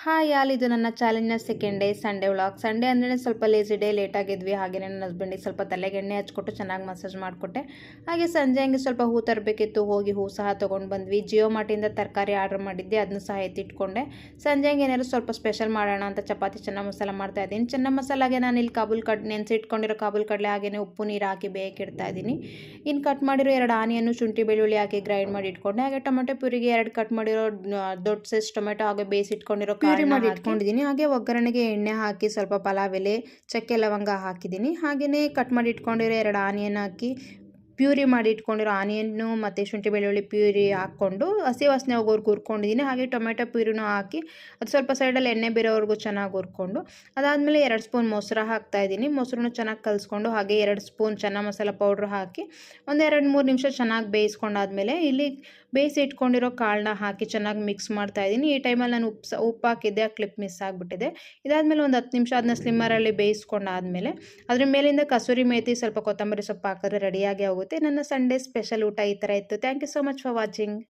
Hi y'all ಇದು ನನ್ನ ಚಾಲೆಂಜ್ನ second day Sunday vlog. Sunday ಅಂದ್ರೆ ಸ್ವಲ್ಪ ಲೇಸಿ ಡೇ, ಲೇಟ್ ಆಗಿದ್ವಿ. ಹಾಗೆ ನನ್ನ ಹಸ್ಬೆಂಡಿಗೆ ಸ್ವಲ್ಪ ತಲೆಗೆ ಎಣ್ಣೆ ಹಚ್ಕೊಟ್ಟು ಚೆನ್ನಾಗಿ ಮಸಾಜ್ ಮಾಡಿಕೊಟ್ಟೆ. ಹಾಗೆ ಸಂಜೆ ಹಂಗೆ ಸ್ವಲ್ಪ ಹೂ ತರಬೇಕಿತ್ತು, ಹೋಗಿ ಹೂ ಸಹ ತೊಗೊಂಡು ಬಂದ್ವಿ. ಜಿಯೋ ಮಾರ್ಟಿಂದ ತರಕಾರಿ ಆರ್ಡರ್ ಮಾಡಿದ್ದೆ, ಅದನ್ನು ಸಹ ಎತ್ತಿಟ್ಕೊಂಡೆ. ಸಂಜೆ ಹಂಗೆ ಏನಾದ್ರು ಸ್ವಲ್ಪ ಸ್ಪೆಷಲ್ ಮಾಡೋಣ ಅಂತ ಚಪಾತಿ ಚೆನ್ನ ಮಸಾಲ ಮಾಡ್ತಾ ಇದ್ದೀನಿ. ಚೆನ್ನ ಮಸಾಲಾಗೆ ನಾನು ಇಲ್ಲಿ ನೆನೆಸಿಟ್ಕೊಂಡಿರೋ ಕಾಬೂಲ್ ಕಡಲೆ ಹಾಗೆಯೇ ಉಪ್ಪು ನೀರು ಹಾಕಿ ಬೇಯಿಸಿಡ್ತಾ ಇದ್ದೀನಿ. ಇನ್ನು ಕಟ್ ಮಾಡಿರೋ 2 ಆನಿಯನ್ನು ಶುಂಠಿ ಬೆಳ್ಳುಳ್ಳಿ ಹಾಕಿ ಗ್ರೈಂಡ್ ಮಾಡಿ ಇಟ್ಕೊಂಡೆ. ಹಾಗೆ ಟೊಮೆಟೊ ಪ್ಯೂರಿಗೆ 2 ಕಟ್ ಮಾಡಿರೋ ದೊಡ್ಡ ಸೈಜ್ ಟೊಮೆಟೊ ಹಾಗೆ ಬೇಯಿಸಿಟ್ಕೊಂಡಿರೋ ಪ್ಯೂರಿ ಮಾಡಿ ಇಟ್ಕೊಂಡಿದ್ದೀನಿ. ಹಾಗೆ ಒಗ್ಗರಣೆಗೆ ಎಣ್ಣೆ ಹಾಕಿ ಸ್ವಲ್ಪ ಪಲಾವ್ ಎಲೆ, ಚಕ್ಕೆ ಲವಂಗ ಹಾಕಿದ್ದೀನಿ. ಹಾಗೆಯೇ ಕಟ್ ಮಾಡಿ ಇಟ್ಕೊಂಡಿರೋ 2 ಆನಿಯನ್ ಹಾಕಿ ಪ್ಯೂರಿ ಮಾಡಿ ಇಟ್ಕೊಂಡಿರೋ ಆನಿಯನ್ನು ಮತ್ತು ಶುಂಠಿ ಬೆಳ್ಳುಳ್ಳಿ ಪ್ಯೂರಿ ಹಾಕ್ಕೊಂಡು ಹಸಿ ವಾಸನೆ ಹೋಗೋರ್ಗೆ ಹುರ್ಕೊಂಡಿದ್ದೀನಿ. ಹಾಗೆ ಟೊಮೆಟೊ ಪ್ಯೂರಿನೂ ಹಾಕಿ ಅದು ಸ್ವಲ್ಪ ಸೈಡಲ್ಲಿ ಎಣ್ಣೆ ಬೇರೋವರೆಗೂ ಚೆನ್ನಾಗಿ ಹುರ್ಕೊಂಡು ಅದಾದಮೇಲೆ 2 ಸ್ಪೂನ್ ಮೊಸರು ಹಾಕ್ತಾಯಿದ್ದೀನಿ. ಮೊಸರನ್ನು ಚೆನ್ನಾಗಿ ಕಲಿಸ್ಕೊಂಡು ಹಾಗೆ 2 ಸ್ಪೂನ್ ಚೆನ್ನ ಮಸಾಲ ಪೌಡ್ರ್ ಹಾಕಿ ಒಂದು 2-3 ನಿಮಿಷ ಚೆನ್ನಾಗಿ ಬೇಯಿಸ್ಕೊಂಡಾದ್ಮೇಲೆ ಇಲ್ಲಿ ಬೇಯಿಸಿ ಇಟ್ಕೊಂಡಿರೋ ಕಾಳನ್ನ ಹಾಕಿ ಚೆನ್ನಾಗಿ ಮಿಕ್ಸ್ ಮಾಡ್ತಾಯಿದ್ದೀನಿ. ಈ ಟೈಮಲ್ಲಿ ನಾನು ಉಪ್ಪು ಹಾಕಿದ್ದೆ, ಆ ಕ್ಲಿಪ್ ಮಿಸ್ ಆಗಿಬಿಟ್ಟಿದೆ. ಇದಾದಮೇಲೆ ಒಂದು 10 ನಿಮಿಷ ಅದನ್ನ ಸ್ಲಿಮ್ಮರಲ್ಲಿ ಬೇಯಿಸ್ಕೊಂಡಾದ್ಮೇಲೆ ಅದ್ರ ಮೇಲಿಂದ ಕಸೂರಿ ಮೇಥಿ ಸ್ವಲ್ಪ ಕೊತ್ತಂಬರಿ ಸೊಪ್ಪು ಹಾಕಿದ್ರೆ ರೆಡಿಯಾಗಿ ಹೋಗುತ್ತೆ. ನನ್ನ ಸಂಡೇ ಸ್ಪೆಷಲ್ ಊಟ ಈ ಥರ ಇತ್ತು. Thank you so much for watching.